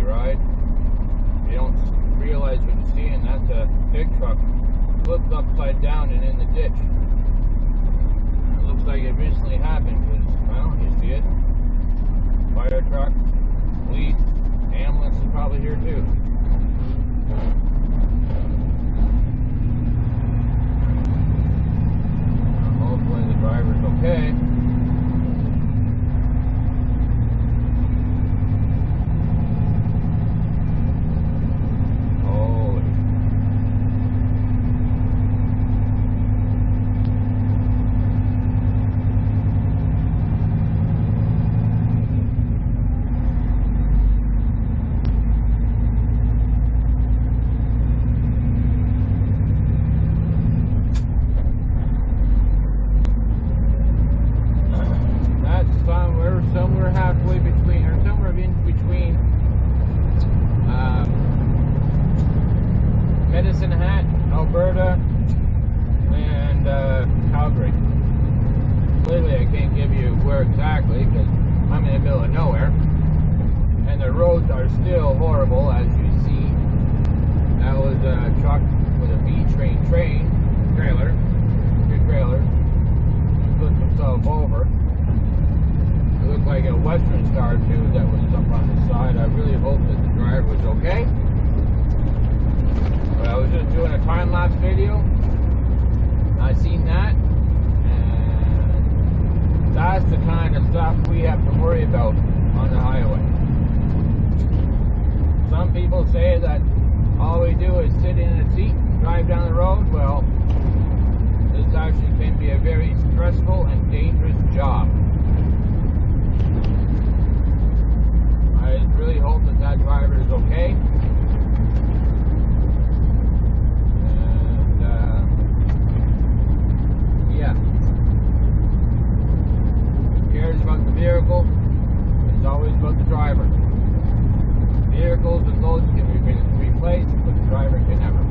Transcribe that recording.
you ride. You don't realize what you're seeing. That's a big truck flipped upside down and in the ditch. It looks like it recently happened because, well, you see it. Fire truck, police, ambulance is probably here too. Hopefully the driver's okay. Somewhere halfway between, or somewhere in between Medicine Hat, Alberta, and Calgary. Clearly I can't give you where exactly because I'm in the middle of nowhere, and the roads are still horrible, as you see. That was a truck with a B-train trailer, two trailers, flipped himself over. It looked like a Western Star too that was up on the side. I really hope that the driver was okay. But I was just doing a time-lapse video. I seen that, and that's the kind of stuff we have to worry about on the highway. Some people say that all we do is sit in a seat, drive down the road. Well, this actually can be a very stressful and dangerous job. I really hope that that driver is okay. And, yeah. Who cares about the vehicle? It's always about the driver. Vehicles and loads can be replaced, but the driver can never.